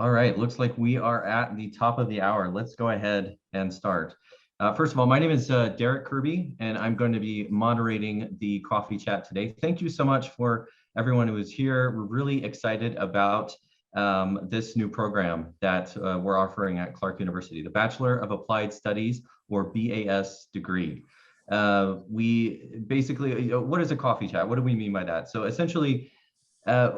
All right, looks like we are at the top of the hour. Let's go ahead and start. First of all, my name is Derek Kirby, and I'm going to be moderating the coffee chat today. Thank you so much for everyone who is here. We're really excited about this new program that we're offering at Clarke University, the Bachelor of Applied Studies, or BAS degree. We basically, what is a coffee chat? What do we mean by that? So essentially,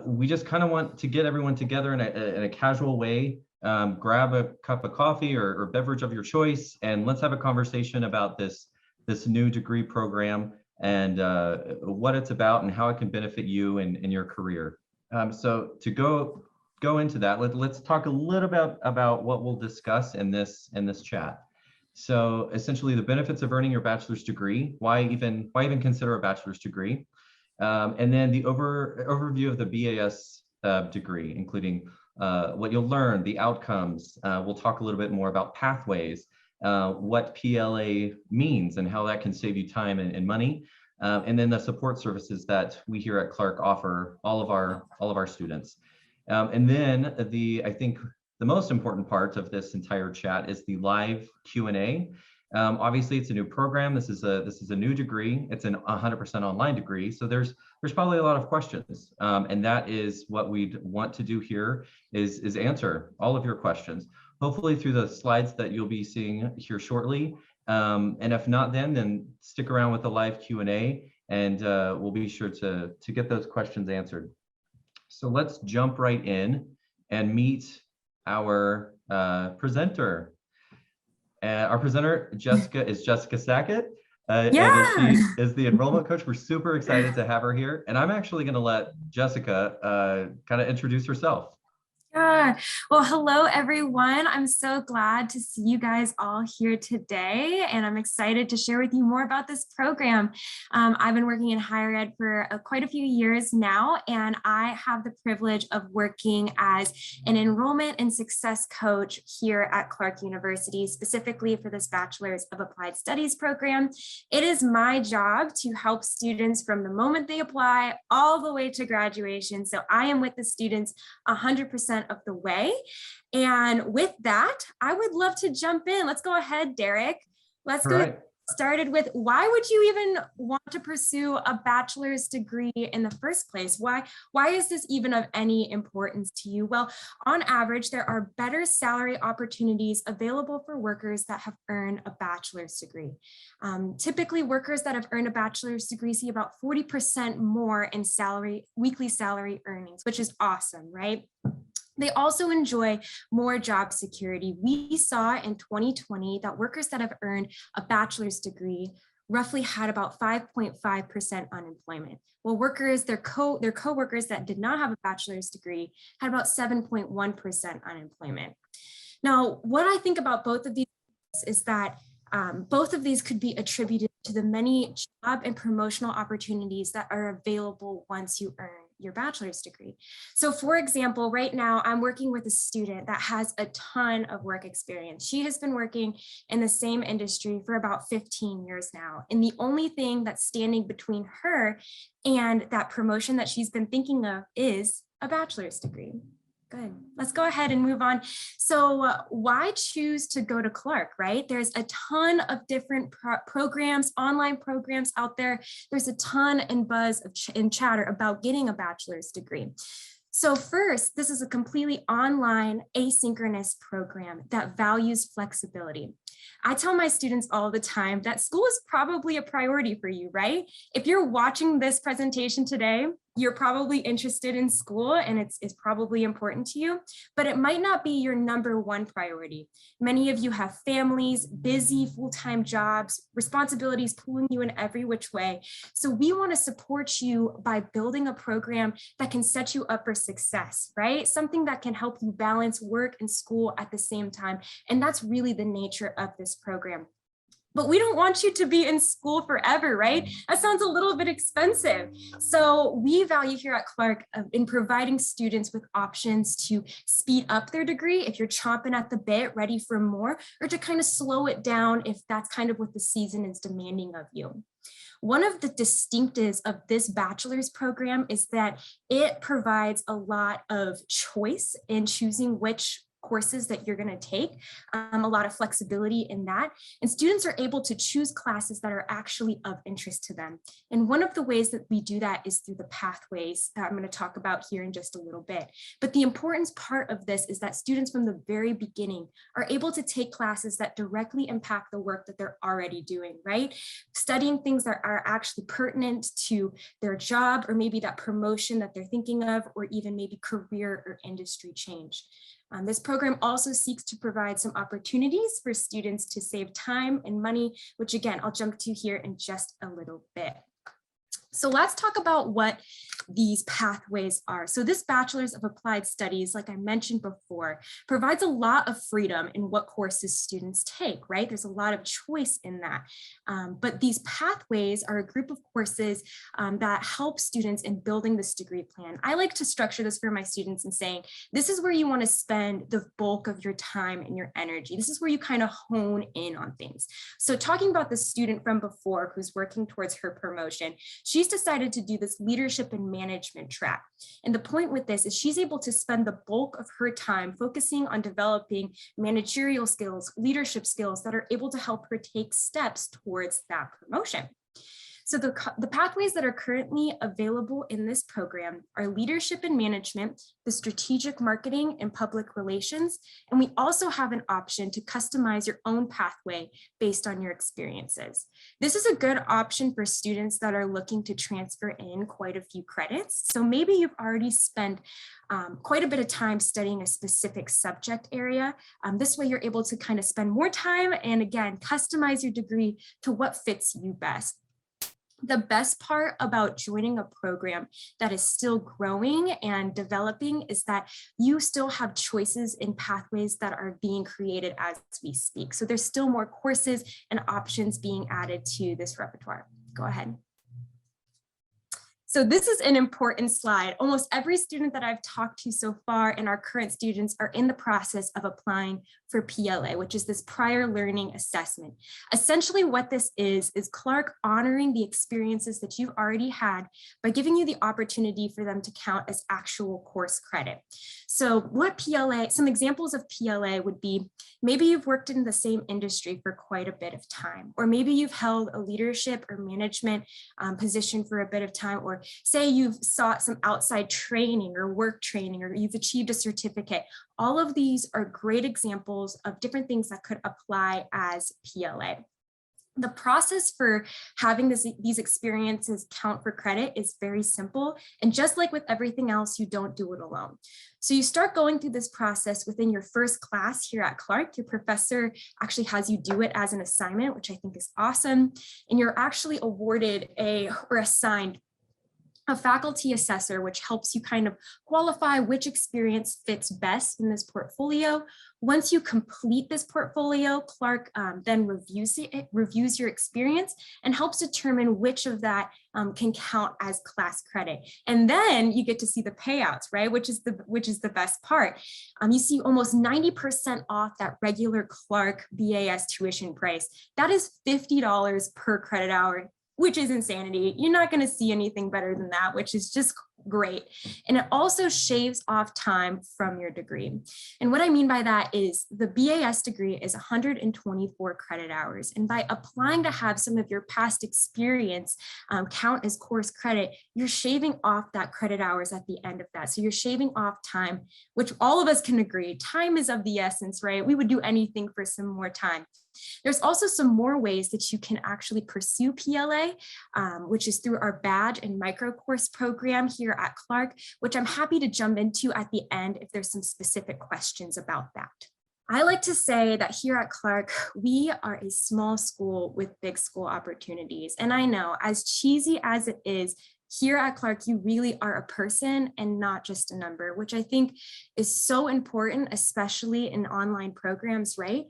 we just kind of want to get everyone together in a casual way. Grab a cup of coffee or beverage of your choice, and let's have a conversation about this new degree program and what it's about and how it can benefit you in your career. So to go into that, let's talk a little bit about what we'll discuss in this chat. So essentially, the benefits of earning your bachelor's degree. Why even consider a bachelor's degree? And then the overview of the BAS degree, including what you'll learn, the outcomes. We'll talk a little bit more about pathways, what PLA means and how that can save you time and money, and then the support services that we here at Clarke offer all of our students. And then I think the most important part of this entire chat is the live Q&A. Obviously, it's a new program. This is a new degree. It's an 100% online degree. So there's probably a lot of questions, and that is what we'd want to do here is answer all of your questions. Hopefully through the slides that you'll be seeing here shortly. And if not, then stick around with the live Q&A, and we'll be sure to get those questions answered. So let's jump right in and meet our presenter. Our presenter, Jessica, is Jessica Sackett. Yeah. And she is the enrollment coach. We're super excited to have her here. And I'm actually going to let Jessica kind of introduce herself. Yeah. Well, hello, everyone. I'm so glad to see you guys all here today, and I'm excited to share with you more about this program. I've been working in higher ed for quite a few years now, and I have the privilege of working as an enrollment and success coach here at Clarke University, specifically for this Bachelor's of Applied Studies program. It is my job to help students from the moment they apply all the way to graduation. So I am with the students 100% of the way. And with that, I would love to jump in. Let's go ahead, Derek. Let's go started with, why would you even want to pursue a bachelor's degree in the first place? Why is this even of any importance to you? Well, on average, there are better salary opportunities available for workers that have earned a bachelor's degree. Typically, workers that have earned a bachelor's degree see about 40% more in weekly salary earnings, which is awesome, right? They also enjoy more job security. We saw in 2020 that workers that have earned a bachelor's degree roughly had about 5.5% unemployment. While their co-workers that did not have a bachelor's degree had about 7.1% unemployment. Now, what I think about both of these is that both of these could be attributed to the many job and promotional opportunities that are available once you earn your bachelor's degree. So for example, right now I'm working with a student that has a ton of work experience. She has been working in the same industry for about 15 years now. And the only thing that's standing between her and that promotion that she's been thinking of is a bachelor's degree. Good. Let's go ahead and move on. So why choose to go to Clarke, right? There's a ton of different programs, online programs out there. There's a ton and buzz and chatter about getting a bachelor's degree. So first, this is a completely online asynchronous program that values flexibility. I tell my students all the time that school is probably a priority for you, right? If you're watching this presentation today, you're probably interested in school and it's probably important to you, but it might not be your number one priority. Many of you have families, busy full-time jobs, responsibilities pulling you in every which way. So we want to support you by building a program that can set you up for success, right? Something that can help you balance work and school at the same time. And that's really the nature of this program. But we don't want you to be in school forever, right? That sounds a little bit expensive. So we value here at Clarke in providing students with options to speed up their degree if you're chomping at the bit, ready for more, or to kind of slow it down if that's kind of what the season is demanding of you. One of the distinctives of this bachelor's program is that it provides a lot of choice in choosing which courses that you're going to take, a lot of flexibility in that. And students are able to choose classes that are actually of interest to them. And one of the ways that we do that is through the pathways that I'm going to talk about here in just a little bit. But the important part of this is that students from the very beginning are able to take classes that directly impact the work that they're already doing, right? Studying things that are actually pertinent to their job, or maybe that promotion that they're thinking of, or even maybe career or industry change. This program also seeks to provide some opportunities for students to save time and money, which again, I'll jump to here in just a little bit. So let's talk about what these pathways are. So this Bachelor's of Applied Studies, like I mentioned before, provides a lot of freedom in what courses students take, right? There's a lot of choice in that. But these pathways are a group of courses that help students in building this degree plan. I like to structure this for my students and saying, this is where you want to spend the bulk of your time and your energy. This is where you kind of hone in on things. So talking about the student from before who's working towards her promotion, she's decided to do this leadership and management track. And the point with this is she's able to spend the bulk of her time focusing on developing managerial skills, leadership skills that are able to help her take steps towards that promotion. So the pathways that are currently available in this program are leadership and management, the strategic marketing and public relations, and we also have an option to customize your own pathway based on your experiences. This is a good option for students that are looking to transfer in quite a few credits. So maybe you've already spent quite a bit of time studying a specific subject area. This way you're able to kind of spend more time and again, customize your degree to what fits you best. The best part about joining a program that is still growing and developing is that you still have choices in pathways that are being created as we speak. So there's still more courses and options being added to this repertoire. Go ahead. So this is an important slide. Almost every student that I've talked to so far and our current students are in the process of applying for PLA, which is this prior learning assessment. Essentially what this is Clarke honoring the experiences that you've already had by giving you the opportunity for them to count as actual course credit. So what PLA, some examples of PLA would be, maybe you've worked in the same industry for quite a bit of time, or maybe you've held a leadership or management position for a bit of time, or say you've sought some outside training or work training, or you've achieved a certificate. All of these are great examples of different things that could apply as PLA. The process for having these experiences count for credit is very simple. And just like with everything else, you don't do it alone. So you start going through this process within your first class here at Clarke. Your professor actually has you do it as an assignment, which I think is awesome. And you're actually awarded or assigned a faculty assessor, which helps you kind of qualify which experience fits best in this portfolio. Once you complete this portfolio, Clarke then reviews your experience and helps determine which of that can count as class credit. And then you get to see the payouts, right? Which is the best part. You see almost 90% off that regular Clarke BAS tuition price. That is $50 per credit hour, which is insanity. You're not going to see anything better than that, which is just great. And it also shaves off time from your degree. And what I mean by that is the BAS degree is 124 credit hours. And by applying to have some of your past experience count as course credit, you're shaving off that credit hours at the end of that. So you're shaving off time, which all of us can agree, time is of the essence, right? We would do anything for some more time. There's also some more ways that you can actually pursue PLA, which is through our badge and micro course program here at Clarke, which I'm happy to jump into at the end if there's some specific questions about that. I like to say that here at Clarke, we are a small school with big school opportunities. And I know, as cheesy as it is, here at Clarke, you really are a person and not just a number, which I think is so important, especially in online programs, right?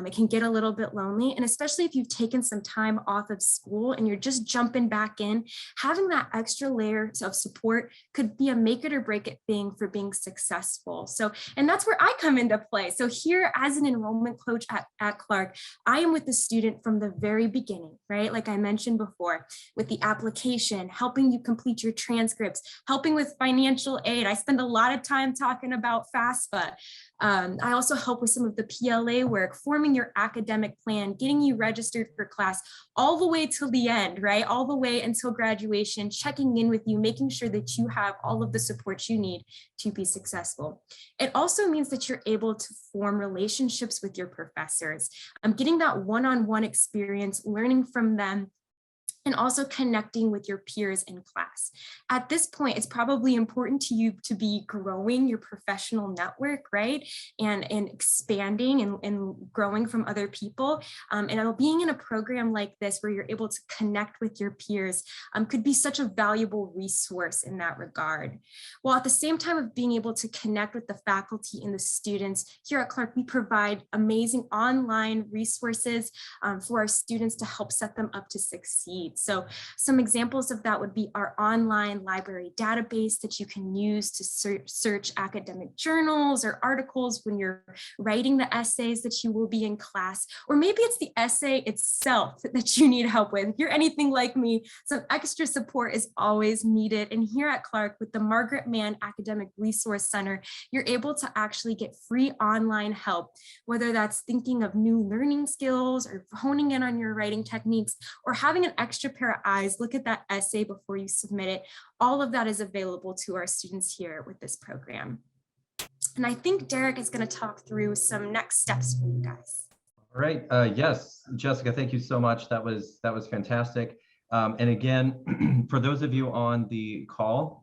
It can get a little bit lonely, and especially if you've taken some time off of school and you're just jumping back in, having that extra layer of support could be a make it or break it thing for being successful. So, and that's where I come into play. So here as an enrollment coach at Clarke, I am with the student from the very beginning, right? Like I mentioned before, with the application, helping you complete your transcripts, helping with financial aid. I spend a lot of time talking about FAFSA. I also help with some of the PLA work, forming your academic plan, getting you registered for class, all the way till the end, right? All the way until graduation, checking in with you, making sure that you have all of the support you need to be successful. It also means that you're able to form relationships with your professors. Getting that one-on-one experience, learning from them, and also connecting with your peers in class. At this point, it's probably important to you to be growing your professional network, right? And expanding and growing from other people. And being in a program like this where you're able to connect with your peers could be such a valuable resource in that regard. While at the same time of being able to connect with the faculty and the students, here at Clarke, we provide amazing online resources for our students to help set them up to succeed. So some examples of that would be our online library database that you can use to search academic journals or articles when you're writing the essays that you will be in class, or maybe it's the essay itself that you need help with. If you're anything like me, some extra support is always needed. And here at Clarke, with the Margaret Mann Academic Resource Center, you're able to actually get free online help, whether that's thinking of new learning skills or honing in on your writing techniques, or having an extra pair of eyes look at that essay before you submit it. All of that is available to our students here with this program. And I think Derek is going to talk through some next steps for you guys. All right. Yes, Jessica, thank you so much. That was fantastic. And again, for those of you on the call,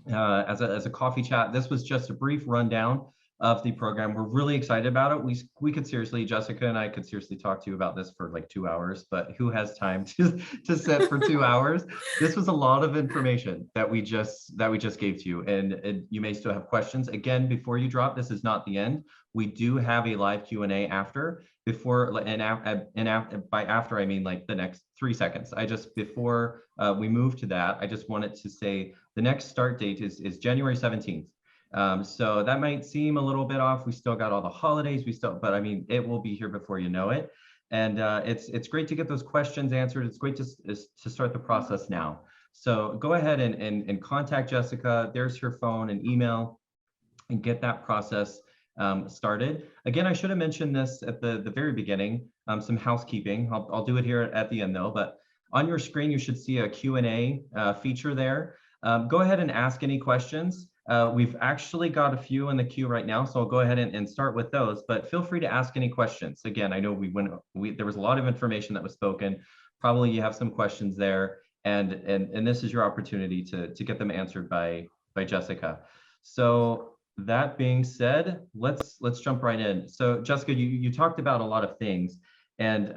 as a coffee chat, this was just a brief rundown of the program. We're really excited about it. We could seriously, Jessica and I could seriously talk to you about this for like 2 hours, but who has time to sit for 2 hours? This was a lot of information that we just gave to you, and you may still have questions. Again, before you drop, this is not the end. We do have a live Q&A after. By after I mean like the next 3 seconds. Before we move to that, I just wanted to say the next start date is January 17th. So that might seem a little bit off. We still got all the holidays, but I mean, it will be here before you know it. And it's great to get those questions answered. It's great to start the process now. So go ahead and contact Jessica. There's her phone and email, and get that process started. Again, I should have mentioned this at the very beginning, some housekeeping. I'll do it here at the end though, but on your screen, you should see a Q&A feature there. Go ahead and ask any questions. We've actually got a few in the queue right now, so I'll go ahead and start with those, but feel free to ask any questions. Again, I know there was a lot of information that was spoken. Probably you have some questions there, and this is your opportunity to get them answered by Jessica. So that being said, let's jump right in. So Jessica, you talked about a lot of things, and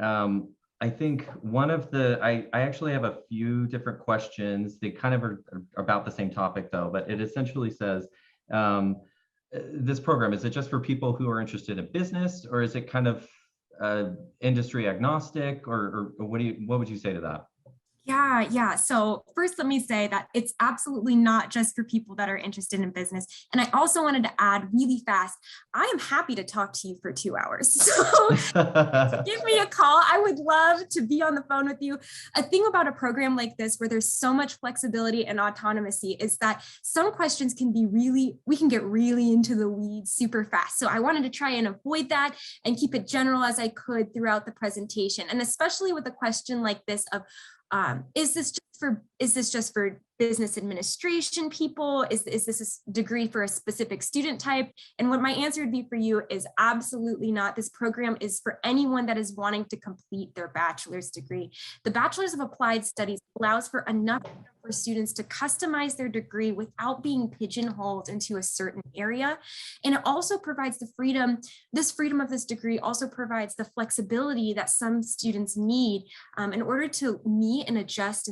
I think I actually have a few different questions. They kind of are about the same topic though, but it essentially says, this program, is it just for people who are interested in business, or is it kind of industry agnostic, or what would you say to that? Yeah. So first, let me say that it's absolutely not just for people that are interested in business. And I also wanted to add really fast, I am happy to talk to you for 2 hours. So give me a call. I would love to be on the phone with you. A thing about a program like this, where there's so much flexibility and autonomy, is that some questions we can get really into the weeds super fast. So I wanted to try and avoid that and keep it general as I could throughout the presentation. And especially with a question like this of, is this just for business administration people? Is this a degree for a specific student type? And what my answer would be for you is absolutely not. This program is for anyone that is wanting to complete their bachelor's degree. The Bachelor's of Applied Studies allows for enough for students to customize their degree without being pigeonholed into a certain area. And it also provides the freedom, this freedom of this degree also provides the flexibility that some students need in order to meet and adjust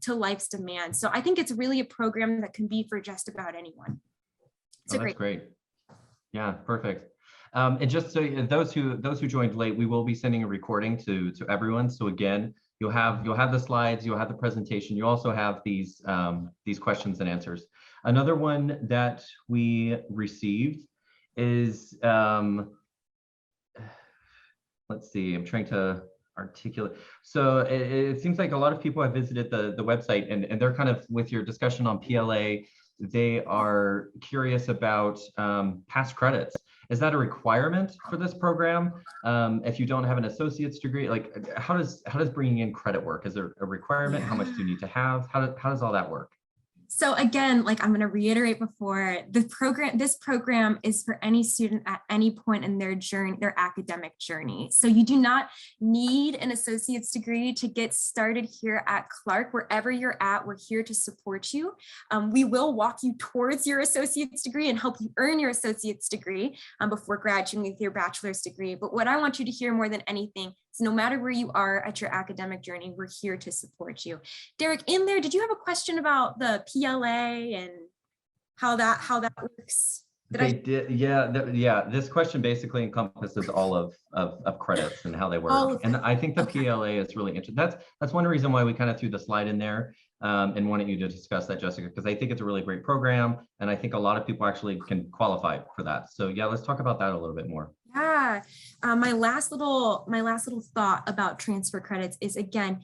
to life's demands. So I think it's really a program that can be for just about anyone. Oh, that's great. Yeah, perfect. And just so those who joined late, we will be sending a recording to everyone. So again, you'll have the slides, you'll have the presentation, you also have these questions and answers. Another one that we received is let's see, I'm trying to articulate. So it seems like a lot of people have visited the website, and they're kind of, with your discussion on PLA, they are curious about past credits. Is that a requirement for this program? If you don't have an associate's degree, like how does bringing in credit work? Is there a requirement? How much do you need to have? How does all that work? So again, like I'm going to reiterate before, this program is for any student at any point in their journey, their academic journey. So you do not need an associate's degree to get started here at Clarke. Wherever you're at, we're here to support you. We will walk you towards your associate's degree and help you earn your associate's degree before graduating with your bachelor's degree. But what I want you to hear more than anything, so no matter where you are at your academic journey, we're here to support you. Derek, in there, did you have a question about the PLA and how that works? Yeah. This question basically encompasses all of credits and how they work. And I think the PLA is really interesting. That's one reason why we kind of threw the slide in there and wanted you to discuss that, Jessica, because I think it's a really great program, and I think a lot of people actually can qualify for that. So yeah, let's talk about that a little bit more. Yeah, my last little thought about transfer credits is, again,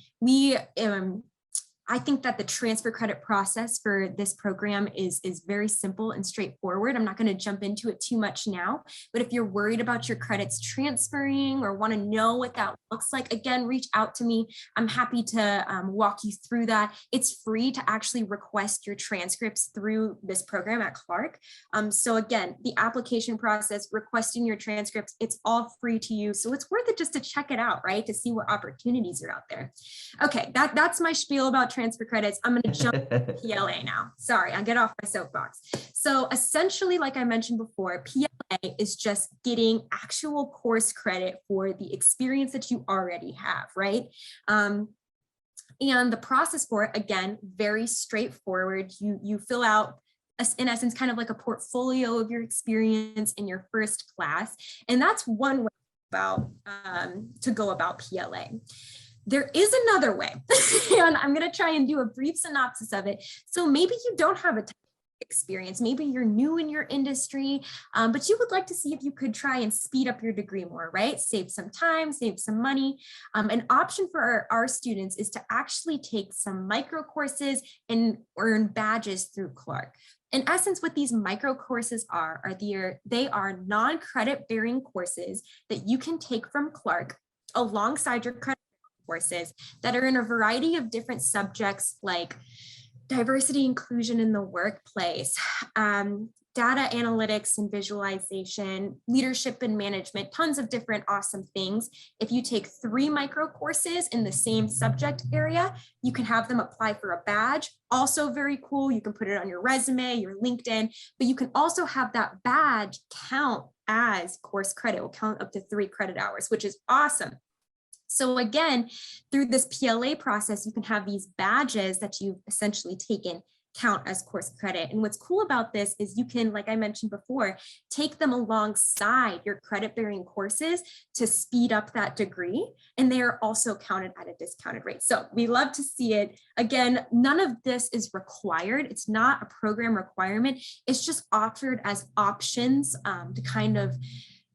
I think that the transfer credit process for this program is very simple and straightforward. I'm not going to jump into it too much now, but if you're worried about your credits transferring or want to know what that looks like, again, reach out to me. I'm happy to walk you through that. It's free to actually request your transcripts through this program at Clarke. So again, the application process, requesting your transcripts, it's all free to you. So it's worth it just to check it out, right? To see what opportunities are out there. Okay, that's my spiel about transfer credits. I'm going to jump to PLA now. Sorry, I'll get off my soapbox. So essentially, like I mentioned before, PLA is just getting actual course credit for the experience that you already have, right? And the process for it, again, very straightforward. You fill out, in essence, kind of like a portfolio of your experience in your first class. And that's one way to go about PLA. There is another way, and I'm going to try and do a brief synopsis of it. So maybe you don't have a experience, maybe you're new in your industry, but you would like to see if you could try and speed up your degree more, right? Save some time, save some money. An option for our students is to actually take some micro courses and earn badges through Clarke. In essence, what these micro courses they are non-credit bearing courses that you can take from Clarke alongside your credit courses that are in a variety of different subjects like diversity, inclusion in the workplace, data analytics and visualization, leadership and management, tons of different awesome things. If you take 3 micro courses in the same subject area, you can have them apply for a badge. Also very cool. You can put it on your resume, your LinkedIn, but you can also have that badge count as course credit. It will count up to 3 credit hours, which is awesome. So again, through this PLA process, you can have these badges that you've essentially taken count as course credit. And what's cool about this is you can, like I mentioned before, take them alongside your credit bearing courses to speed up that degree. And they are also counted at a discounted rate. So we love to see it. Again, none of this is required. It's not a program requirement. It's just offered as options to kind of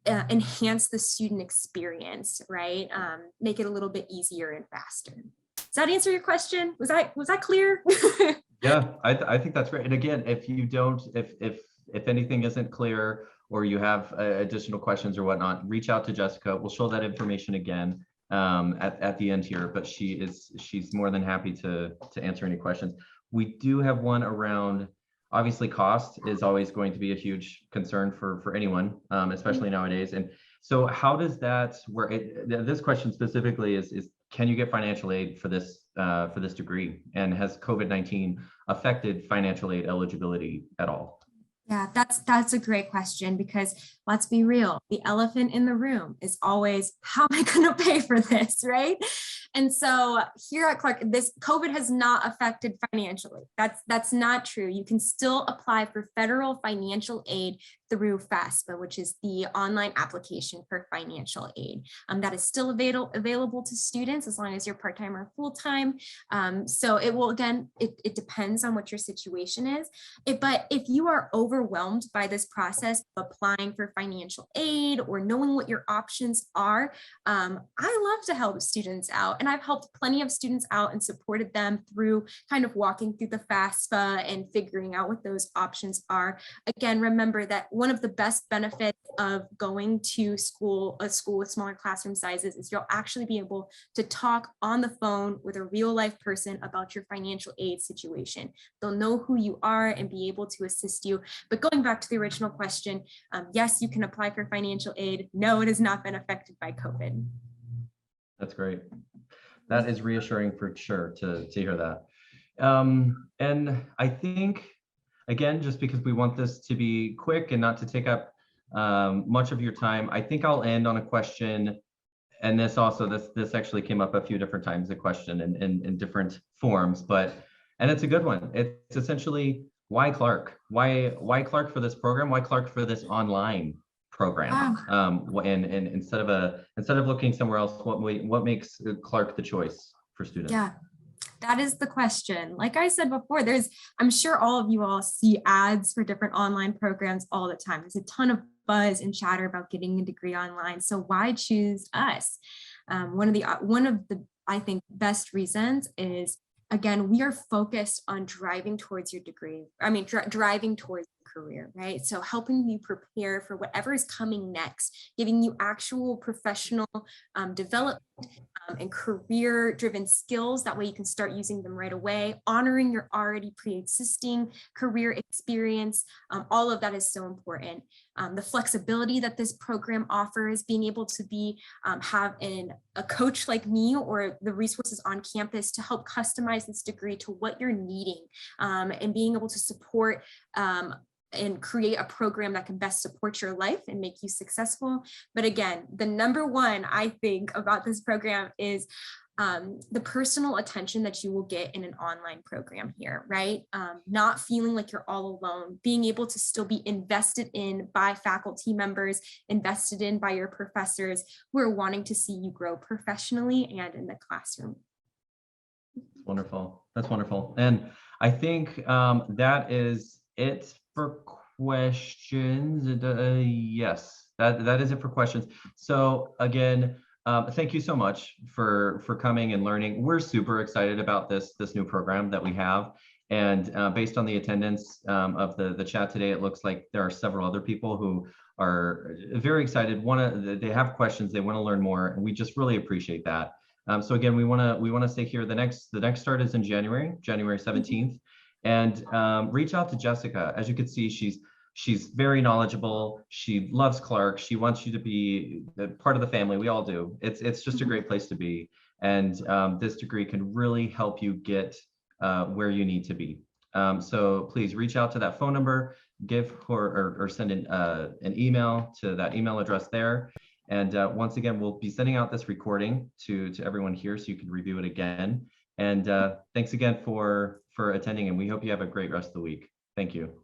enhance the student experience, right? Make it a little bit easier and faster. Does that answer your question? Was that clear? Yeah, I think that's great. And again, if you don't, if anything isn't clear or you have additional questions or whatnot, reach out to Jessica. We'll show that information again at the end here, but she's more than happy to answer any questions. We do have one around, obviously cost is always going to be a huge concern for anyone, especially nowadays. And so how does that work? This question specifically is can you get financial aid for this for this degree? And has COVID-19 affected financial aid eligibility at all? Yeah, that's a great question, because let's be real, the elephant in the room is always, how am I going to pay for this, right? And so here at Clarke, this COVID has not affected financially. That's not true. You can still apply for federal financial aid through FAFSA, which is the online application for financial aid. That is still available to students as long as you're part-time or full-time. So it will, again, it depends on what your situation is. But if you are overwhelmed by this process of applying for financial aid or knowing what your options are, I love to help students out. And I've helped plenty of students out and supported them through kind of walking through the FAFSA and figuring out what those options are. Again, remember that one of the best benefits of going to a school with smaller classroom sizes is you'll actually be able to talk on the phone with a real life person about your financial aid situation. They'll know who you are and be able to assist you. But going back to the original question, yes, you can apply for financial aid. No, it has not been affected by COVID. That's great. That is reassuring for sure to hear that. And I think, again, just because we want this to be quick and not to take up much of your time, I think I'll end on a question. And this actually came up a few different times, a question in different forms, and it's a good one. It's essentially, why Clarke? Why Clarke for this program? Why Clarke for this online program? And instead of looking somewhere else, what makes Clarke the choice for students? Yeah. That is the question. Like I said before, I'm sure all of you all see ads for different online programs all the time. There's a ton of buzz and chatter about getting a degree online. So why choose us? One of the I think best reasons is, again, we are focused on driving towards your degree. Driving towards career, right? So helping you prepare for whatever is coming next, giving you actual professional development and career-driven skills. That way you can start using them right away, honoring your already pre-existing career experience. All of that is so important. The flexibility that this program offers, being able to have a coach like me or the resources on campus to help customize this degree to what you're needing, and being able to support and create a program that can best support your life and make you successful. But again, the number one I think about this program is the personal attention that you will get in an online program here, right? Not feeling like you're all alone, being able to still be invested in by faculty members, invested in by your professors who are wanting to see you grow professionally and in the classroom. Wonderful. That's wonderful. And I think that is it for questions. Yes, that is it for questions. So again, thank you so much for coming and learning. We're super excited about this new program that we have. And based on the attendance of the chat today, it looks like there are several other people who are very excited. They have questions, they want to learn more, and we just really appreciate that. So again, we want to say here, the next start is in January 17th. And reach out to Jessica. As you can see, she's very knowledgeable. She loves Clarke. She wants you to be part of the family. We all do. It's just a great place to be. And this degree can really help you get where you need to be. So please reach out to that phone number, give her or send an email to that email address there. And once again, we'll be sending out this recording to everyone here so you can review it again. And thanks again for attending, and we hope you have a great rest of the week. Thank you.